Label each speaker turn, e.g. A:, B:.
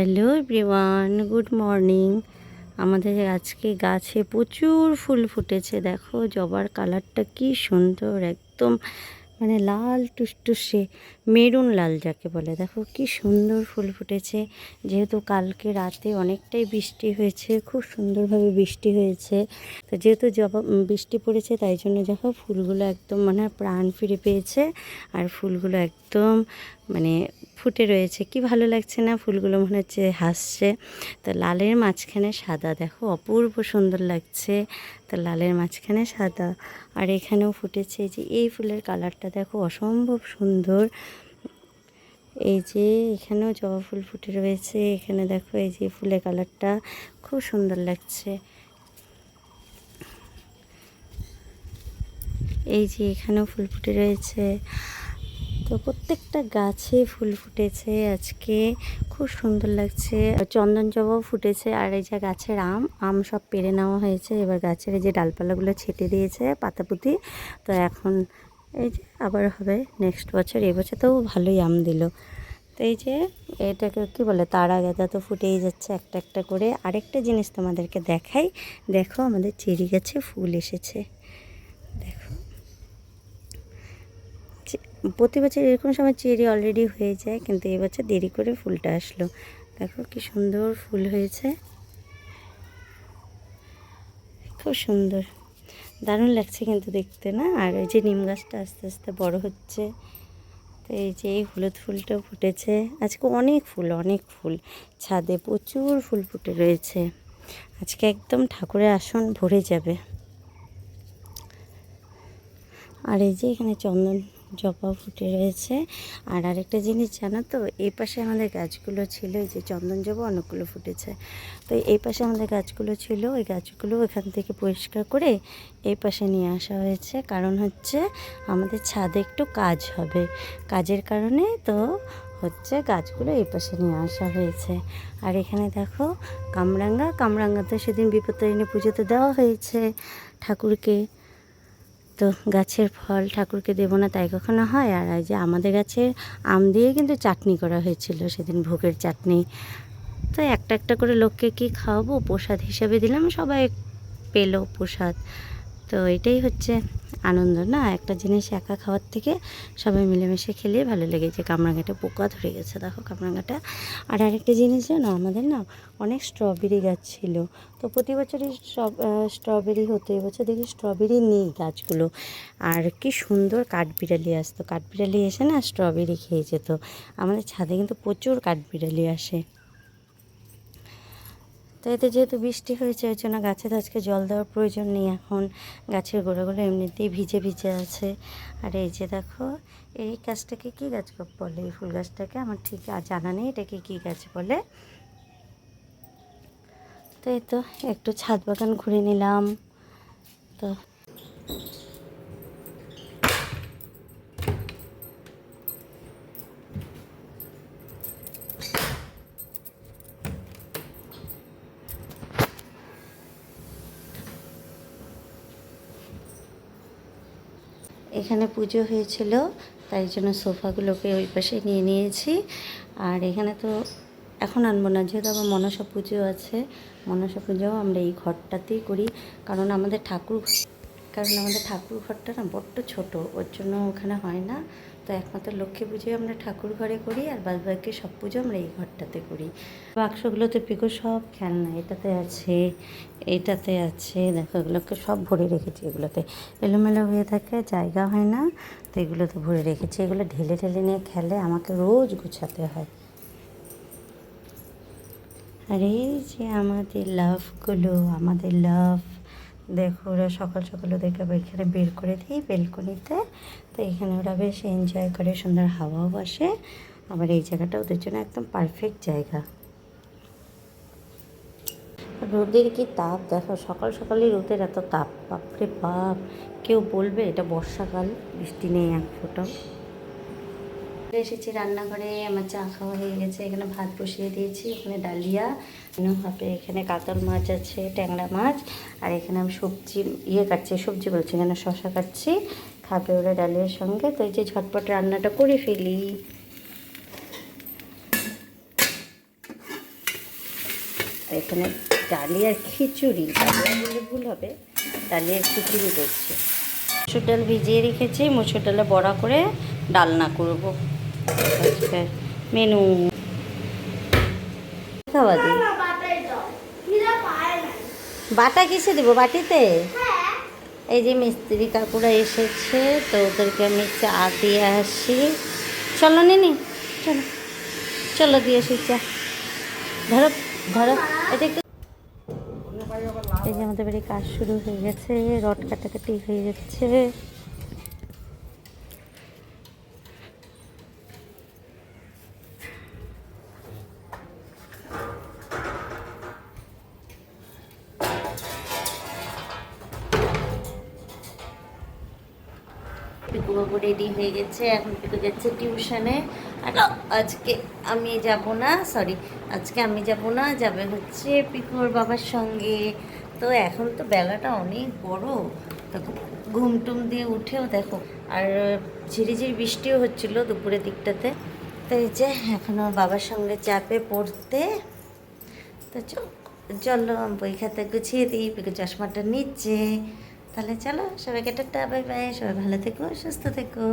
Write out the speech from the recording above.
A: Hello everyone, good morning. আমাদের আজকে গাছে প্রচুর ফুল ফুটেছে। দেখো জবার কালারটা কি সুন্দর, একদম মানে লাল টুসটুসে মেরুন লাল যাকে বলে। দেখো কি সুন্দর ফুল ফুটেছে। যেহেতু কালকে রাতে অনেকটাই বৃষ্টি হয়েছে, খুব সুন্দরভাবে বৃষ্টি হয়েছে, তো যেহেতু জবা বৃষ্টি পড়েছে তাই জন্য দেখো ফুলগুলো একদম মানে প্রাণ ফিরে পেয়েছে। আর ফুলগুলো একদম মানে ফুটে রয়েছে, কি ভালো লাগছে না? ফুলগুলো মনে হচ্ছে হাসছে। তো লালের মাঝখানে সাদা, দেখো অপূর্ব সুন্দর লাগছে। তো লালের মাঝখানে সাদা, আর এখানেও ফুটেছে। যে এই ফুলের কালারটা দেখো অসম্ভব সুন্দর। এই যে এখানেও জবা ফুল ফুটে রয়েছে। এখানে দেখো এই যে ফুলের কালারটা খুব সুন্দর লাগছে। এই যে এখানেও ফুল ফুটে রয়েছে। তো প্রত্যেকটা গাছে ফুল ফুটেছে আজকে, খুব সুন্দর লাগছে। চন্দন জবাও ফুটেছে। আর এই যে গাছের আম সব পেড়ে নেওয়া হয়েছে। এবার গাছের এই যে ডালপালাগুলো ছেটে দিয়েছে পাতাপুতি। তো এখন এই যে আবার হবে নেক্সট বছর। এবছর তো ভালোই আম দিল। তো এই যে এটাকে কি বলে, তারা গাঁদা তো ফুটেই যাচ্ছে একটা একটা করে। আরেকটা জিনিস তোমাদেরকে দেখাই, দেখো আমাদের চেরি গাছে ফুল এসেছে। দেখো প্রতি বছর এরকম সময় চেরি অলরেডি হয়ে যায়, কিন্তু এবছর দেরি করে ফুলটা আসলো। দেখো কি সুন্দর ফুল হয়েছে, খুব সুন্দর, দারুণ লাগছে কিন্তু দেখতে না। আর ওই যে নিম গাছটা আস্তে আস্তে বড় হচ্ছে। তো এই যে এই হলুদ ফুলটাও ফুটেছে আজকে। অনেক ফুল ছাদে প্রচুর ফুল ফুটে রয়েছে আজকে, একদম ঠাকুরের আসন ভরে যাবে। আর এই যে এখানে চন্দন জবা ফুটে রয়েছে। আর আরেকটা জিনিস জানো তো, এই পাশে আমাদের গাছগুলো ছিল, এই যে চন্দন জবা অনেকগুলো ফুটেছে। তো এই পাশে আমাদের গাছগুলো ছিল, ওই গাছগুলো এখান থেকে পরিষ্কার করে এই পাশে নিয়ে আসা হয়েছে। কারণ হচ্ছে আমাদের ছাদে একটু কাজ হবে, কাজের কারণে তো হচ্ছে গাছগুলো এই পাশে নিয়ে আসা হয়েছে। আর এখানে দেখো কামরাঙ্গা তো সেদিন বিপত্তারিণী পুজোতে দেওয়া হয়েছে ঠাকুরকে। তো গাছের ফল ঠাকুরকে দেবো না তাই কখনো হয়? আর এই যে আমাদের গাছের আম দিয়ে কিন্তু চাটনি করা হয়েছিল সেদিন, ভোগের চাটনি। তো একটা একটা করে লোককে কি খাওয়াবো, প্রসাদ হিসাবে দিলাম, সবাই পেলো প্রসাদ। তো এটাই হচ্ছে আনন্দ না, একটা জিনিস একা খাওয়ার থেকে সবাই মিলেমিশে খেলে ভালো লেগেছে। কামরাঙাটা পোকা ধরে গেছে, দেখো কামরাঙাটা। আর আরেকটা জিনিস জানো, আমাদের না অনেক স্ট্রবেরি গাছ ছিল। তো প্রতি বছরই স্ট্রবেরি হতো, এবছর দেখি স্ট্রবেরি নেই গাছগুলো। আর কি সুন্দর কাঠবিড়ালি আসতো, কাঠবিড়ালি এসে না স্ট্রবেরি খেয়ে যেত। আমাদের ছাদে কিন্তু প্রচুর কাঠবিড়ালি আসে। তো এতে যেহেতু বৃষ্টি হয়েছে ওই জন্য গাছে তো আজকে জল দেওয়ার প্রয়োজন নেই। এখন গাছের গোড়াগুলো এমনিতেই ভিজে ভিজে আছে। আর এই যে দেখো এই গাছটাকে কী গাছ বলে, এই ফুল গাছটাকে আমার ঠিক জানা নেই এটাকে কী গাছ বলে। তো এই তো একটু ছাদ বাগান ঘুরে নিলাম। তো এখানে পুজো হয়েছিল তাই জন্য সোফাগুলোকে ওই পাশে নিয়ে নিয়েছি। আর এখানে তো এখন আনবো না, যেহেতু আবার মনসা পুজো আছে। মনসা পুজোও আমরা এই ঘরটাতেই করি, কারণ আমাদের ঠাকুর ঘরটা না বড্ড ছোট, ওর জন্য ওখানে হয় না। তো একমাত্র লক্ষ্মী পুজোয় আমরা ঠাকুর ঘরে করি, আর বাদ বাকি সব পুজো আমরা এই ঘরটাতে করি। বাক্সগুলোতে পিকো সব খেলনা, এটাতে আছে এইটাতে আছে, দেখো এগুলোকে সব ভরে রেখেছি। এগুলোতে এলোমেলো হয়ে থাকে, জায়গা হয় না, তো এগুলোতে ভরে রেখেছি। এগুলো ঢেলে ঢেলে নিয়ে খেলে, আমাকে রোজ গুছাতে হয়। আর এই যে আমাদের লাভ, দেখো ওরা সকাল সকাল ওদেরকে এখানে বের করে দিই বেলকনিতে। তো এখানে ওরা বেশ এনজয় করে, সুন্দর হাওয়াও বসে। আবার এই জায়গাটা ওদের জন্য একদম পারফেক্ট জায়গা। রোদের কি তাপ দেখো, সকাল সকালই রোদের এত তাপ, বাপরে বাপ। কেউ বলবে এটা বর্ষাকাল, বৃষ্টি নেই এক ফোঁটাও। এসেছি রান্নাঘরে, আমার চা খাওয়া হয়ে গেছে। এখানে ভাত বসিয়ে দিয়েছি, ওখানে ডালিয়া হবে, এখানে কাতল মাছ আছে, ট্যাংরা মাছ। আর এখানে আমি সবজি কাটছি, সবজি বলছি এখানে শশা কাটছি, খাবে ওরা ডালিয়ার সঙ্গে। তো এই যে ঝটপট রান্নাটা করে ফেলি। এখানে ডালিয়ার খিচুড়ি, ডালিয়া বলে ভুল হবে, ডালিয়ার খিচুড়ি করছি। মসুর ডাল ভিজিয়ে রেখেছি, মসুর ডালে বড়া করে ডালনা করব আজকে মেনু। খাওয়া দিই, বাটা কিসে দেবো? বাটিতে। এই যে মিস্ত্রি কাকুরা এসেছে, তো ওদেরকে আমি চা দিয়ে আসি। চলো নিনি, চলো চলো দিয়ে আসি চা। ধরো ধরো, এটা একটু। এই যে আমাদের বাড়ি কাজ শুরু হয়ে গেছে, রড কাটাকাটি হয়ে যাচ্ছে। পিকু বাবু রেডি হয়ে গেছে, এখন পিকু যাচ্ছে টিউশনে। আর আজকে আমি যাব না, সরি, আজকে আমি যাব না, যাবে হচ্ছে পিকুর বাবার সঙ্গে। তো এখন তো বেলাটা অনেক বড়, দেখো ঘুম টুম দিয়ে উঠেও দেখো, আর ঝিরিঝিরি বৃষ্টিও হচ্ছিল দুপুরের দিকটাতে। তো এই যে এখন আমার বাবার সঙ্গে যাবে পড়তে। তো চলো বই খাতা গুছিয়ে দিই, পিকু চশমাটা নিচ্ছে। তাহলে চলো, সবাইকে টাটা, বাই বাই, সবাই ভালো থেকো, সুস্থ থেকো।